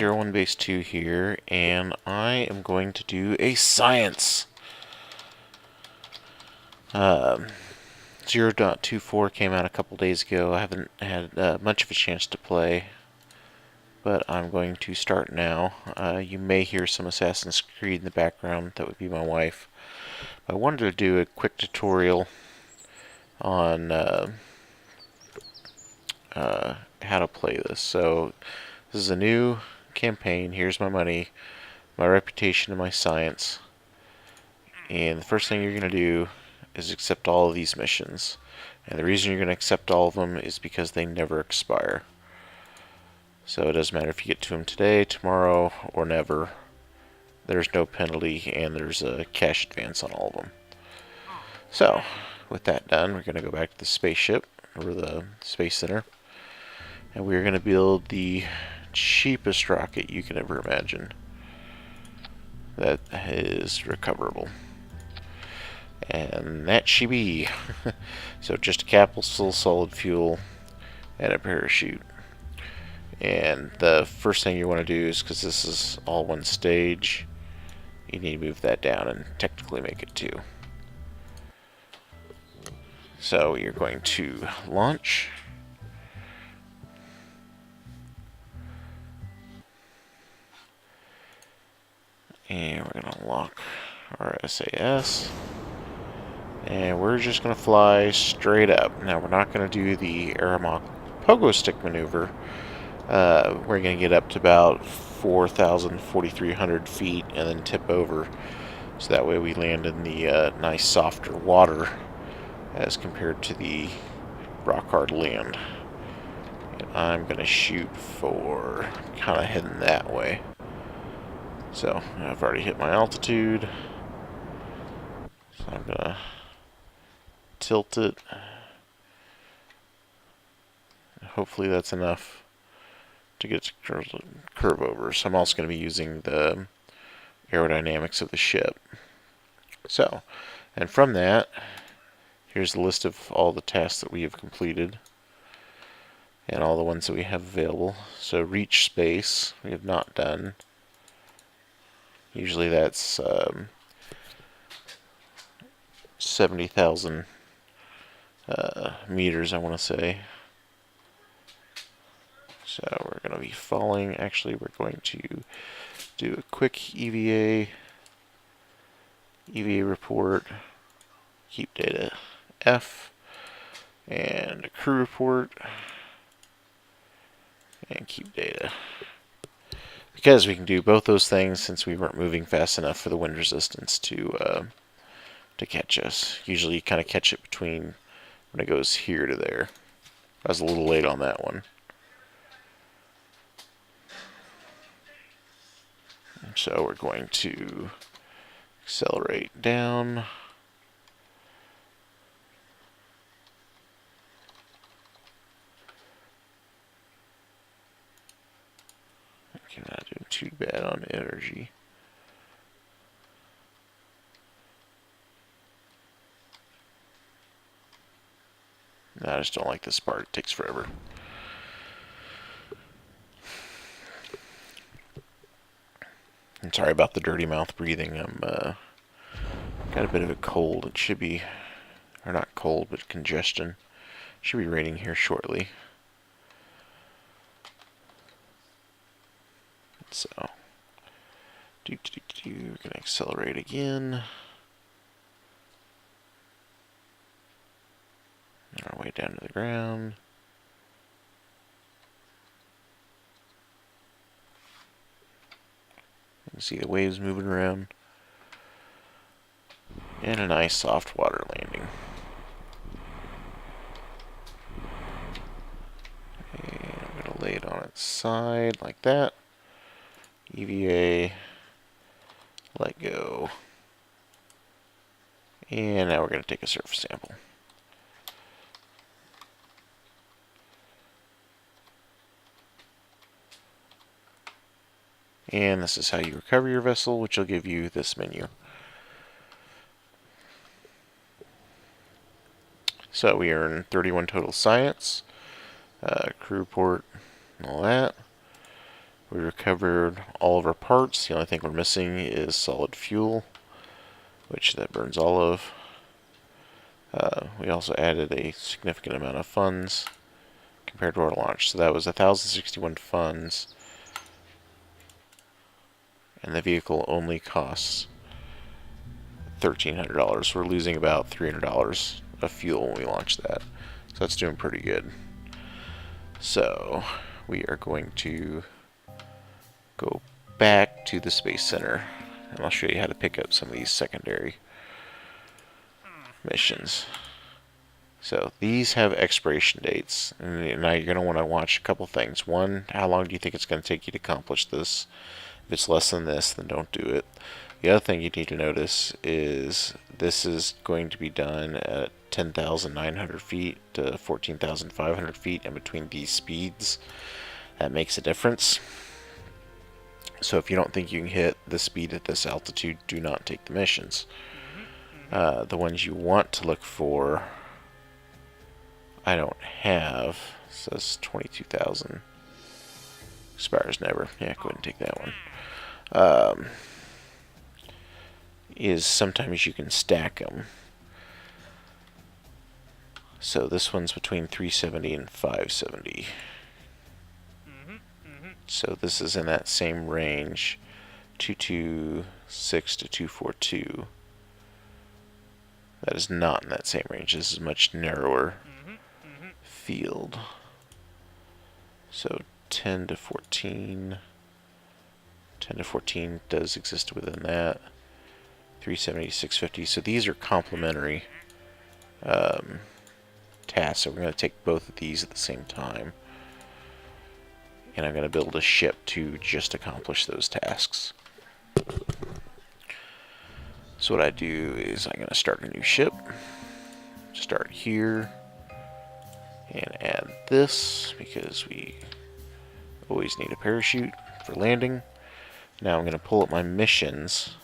1101 base 2 here, and I am going to do a science. 0.24 came out a couple days ago. I haven't had much of a chance to play, but I'm going to start now. You may hear some Assassin's Creed in the background. That would be my wife. I wanted to do a quick tutorial on how to play this. So this is a new campaign. Here's my money, my reputation, and my science. And the first thing you're going to do is accept all of these missions. And the reason you're going to accept all of them is because they never expire. So it doesn't matter if you get to them today, tomorrow, or never. There's no penalty, and there's a cash advance on all of them. So, with that done, we're going to go back to the spaceship, or the Space Center. And we're going to build the cheapest rocket you can ever imagine that is recoverable. And that she be. So just a capsule, solid fuel, and a parachute. And the first thing you want to do is, because this is all one stage, you need to move that down and technically make it 2. So you're going to launch. And we're going to lock our SAS. And we're just going to fly straight up. Now we're not going to do the Aramok pogo stick maneuver. We're going to get up to about 4,300 feet and then tip over. So that way we land in the nice softer water as compared to the rock hard land. And I'm going to shoot for kind of heading that way. So I've already hit my altitude. So I'm going to tilt it. Hopefully that's enough to get it to curve over. So I'm also going to be using the aerodynamics of the ship. So, and from that, here's the list of all the tasks that we have completed and all the ones that we have available. So reach space, we have not done. Usually that's 70,000 meters, I want to say. So we're going to be falling. Actually, we're going to do a quick EVA report, keep data F, and a crew report, and keep data. Because we can do both those things since we weren't moving fast enough for the wind resistance to catch us. Usually you kind of catch it between when it goes here to there. I was a little late on that one. So we're going to accelerate down. I'm not doing too bad on energy. No, I just don't like this part. It takes forever. I'm sorry about the dirty mouth breathing. I'm got a bit of a cold. It should be, or not cold, but congestion. Should be raining here shortly. So, we're gonna accelerate again. On our way down to the ground. You can see the waves moving around. And a nice soft water landing. And I'm going to lay it on its side like that. EVA. Let go. And now we're going to take a surface sample. And this is how you recover your vessel, which will give you this menu. So we earn 31 total science, crew report, and all that. We recovered all of our parts. The only thing we're missing is solid fuel, which that burns all of. We also added a significant amount of funds compared to our launch. So that was 1,061 funds, and the vehicle only costs $1,300. We're losing about $300 of fuel when we launch that. So that's doing pretty good. So we are going to go back to the Space Center, and I'll show you how to pick up some of these secondary missions. So these have expiration dates, and now you're going to want to watch a couple things. One, how long do you think it's going to take you to accomplish this? If it's less than this, then don't do it. The other thing you need to notice is this is going to be done at 10,900 feet to 14,500 feet, and between these speeds, that makes a difference. So if you don't think you can hit the speed at this altitude, do not take the missions. The ones you want to look for, I don't have. It says 22,000. Expires never. Yeah, go ahead and take that one. Is sometimes you can stack them. So this one's between 370 and 570. So this is in that same range, 226 to 242. That is not in that same range. This is a much narrower field. So 10 to 14. 10 to 14 does exist within that. 370 to 650. So these are complementary tasks. So we're going to take both of these at the same time. And I'm going to build a ship to just accomplish those tasks. So what I do is I'm going to start a new ship. Start here. And add this, because we always need a parachute for landing. Now I'm going to pull up my missions.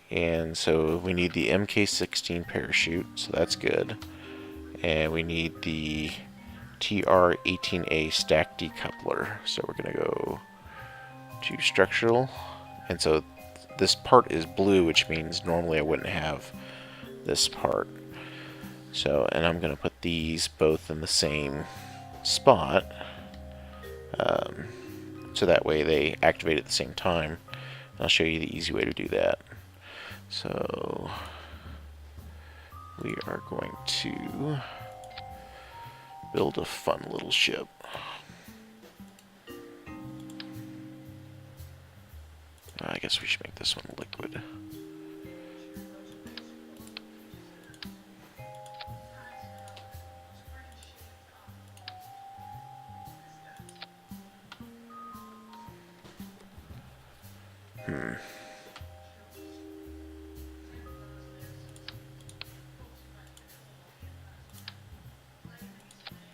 And so we need the MK16 parachute, so that's good. And we need the TR-18A stack decoupler. So we're going to go to structural. And so this part is blue, which means normally I wouldn't have this part. So, and I'm going to put these both in the same spot. So that way they activate at the same time. I'll show you the easy way to do that. So we are going to build a fun little ship. I guess we should make this one liquid.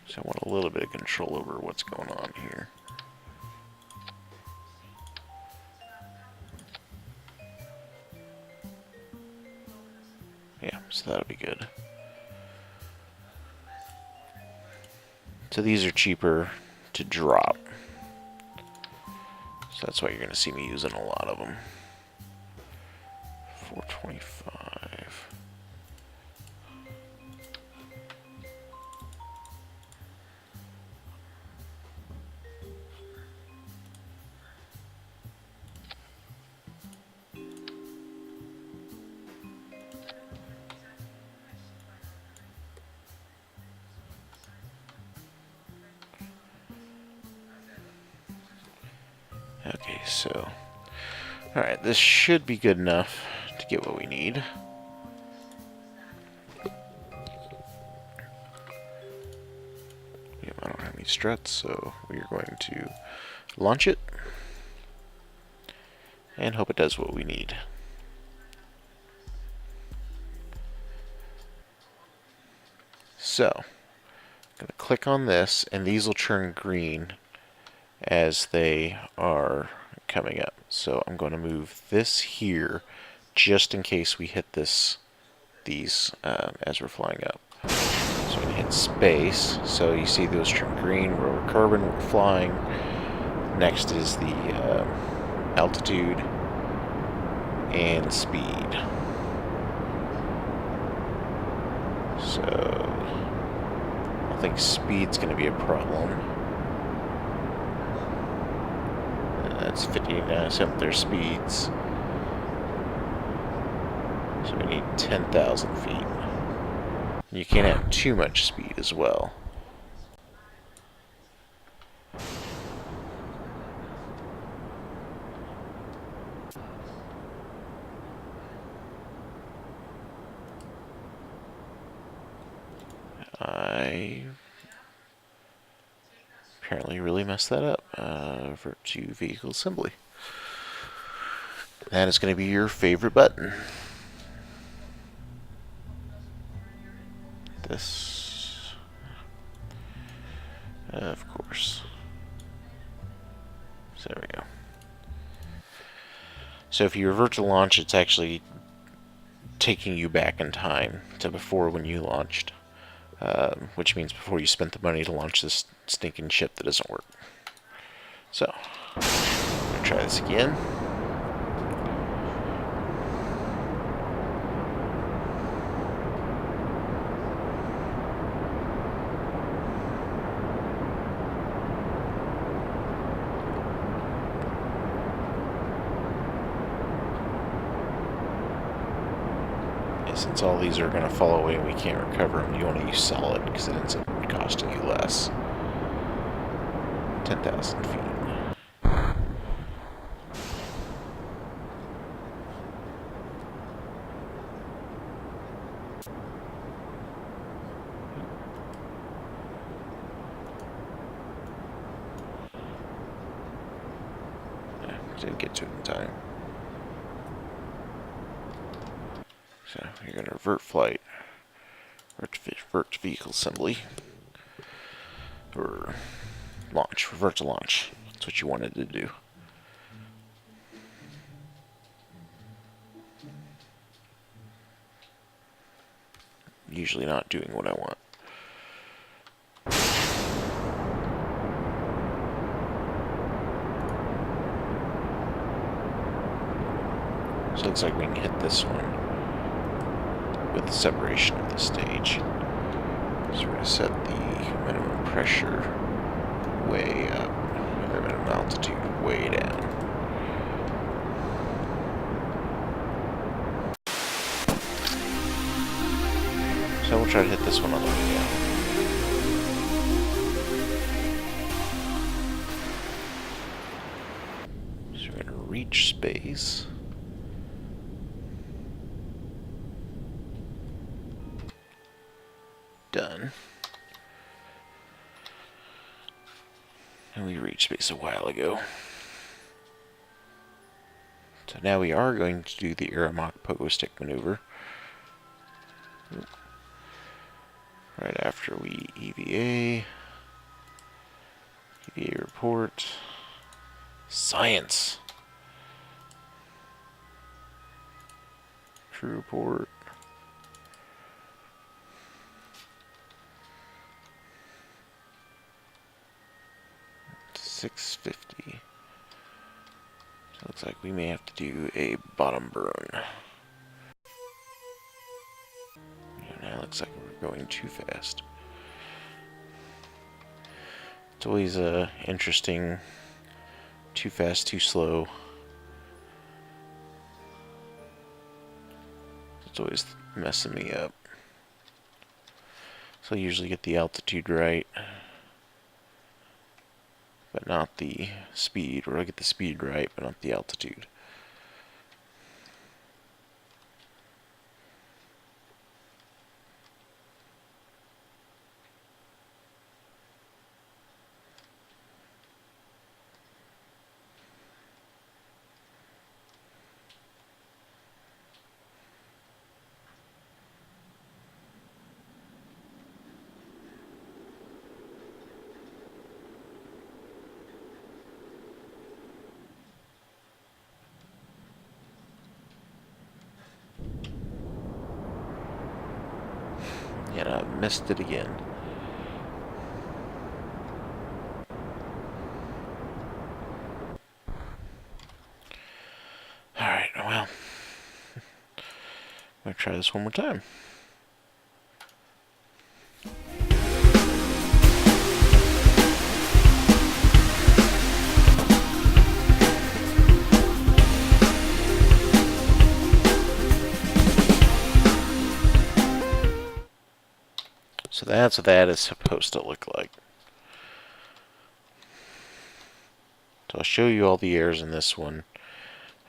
So I want a little bit of control over what's going on here. Yeah, so that'll be good. So these are cheaper to drop. So that's why you're going to see me using a lot of them. 425. Okay, so, alright, this should be good enough to get what we need. Yep, I don't have any struts, so we are going to launch it and hope it does what we need. So, I'm going to click on this, and these will turn green as they are coming up. So I'm going to move this here just in case we hit these as we're flying up. So we hit space. So you see those turn green. We're over carbon. We're flying. Next is the altitude and speed. So I think speed's going to be a problem. That's 59% their speeds. So we need 10,000 feet. You can't have too much speed as well. I apparently really messed that up. Revert to vehicle assembly. That is going to be your favorite button. This, of course. So there we go. So if you revert to launch, it's actually taking you back in time to before when you launched. Which means before you spent the money to launch this stinking ship that doesn't work. So, I'm going to try this again. Since all these are going to fall away and we can't recover them, you want to use solid because it ends up costing you less. 10,000 feet. Didn't get to it in time. So you're going to revert flight, revert to vehicle assembly, or launch, revert to launch. That's what you wanted to do. Usually not doing what I want. So it looks like we can hit this one with the separation of the stage. So we're going to set the minimum pressure way up, and the minimum altitude way down. So we'll try to hit this one on the way down. So we're going to reach space. Done. And we reached space a while ago. So now we are going to do the Aeromock pogo stick maneuver. Right after we EVA report, science, crew report. $650. So it looks like we may have to do a bottom burn. Now it looks like we're going too fast. It's always interesting. Too fast, too slow. It's always messing me up. So I usually get the altitude right, but not the speed, or I get the speed right, but not the altitude. And I missed it again. I'm going to try this one more time. So that's what that is supposed to look like. So I'll show you all the errors in this one,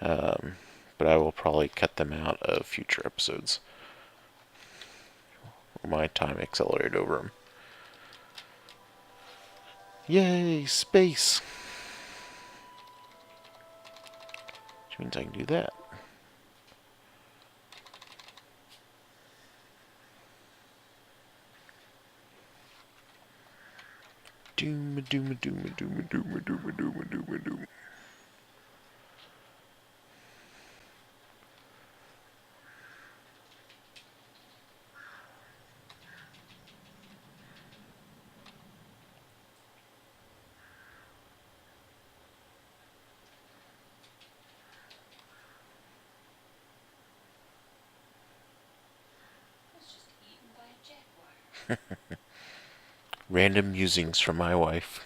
but I will probably cut them out of future episodes. My time accelerated over them. Yay, space! Which means I can do that. Doom, doom, doom, doom, doom, doom, doom, doom, doom. Random musings from my wife.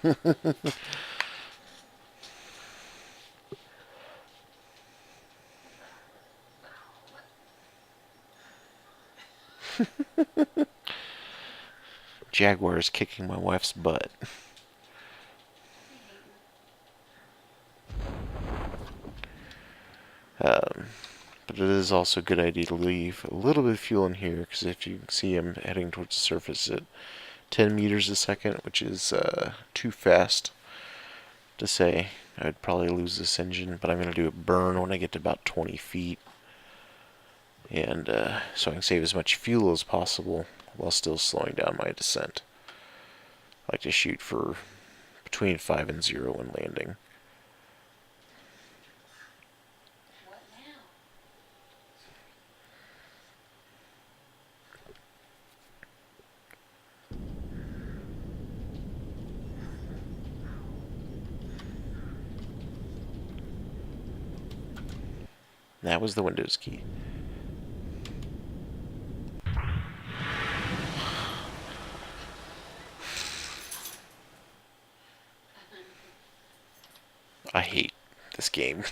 Jaguar is kicking my wife's butt. But it is also a good idea to leave a little bit of fuel in here, because if you can see I'm heading towards the surface at 10 meters a second, which is too fast to say. I'd probably lose this engine, but I'm going to do a burn when I get to about 20 feet. And so I can save as much fuel as possible while still slowing down my descent. I like to shoot for between 5 and 0 when landing. That was the Windows key. I hate this game.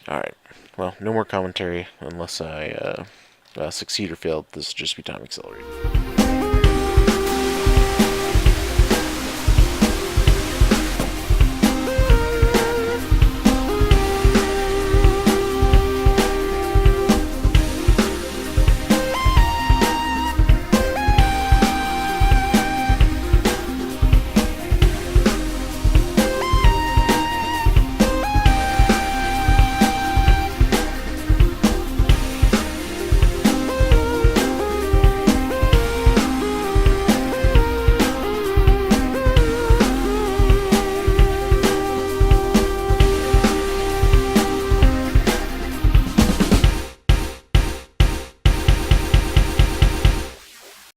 Alright, well, no more commentary unless I succeed or fail. This will just be time accelerated.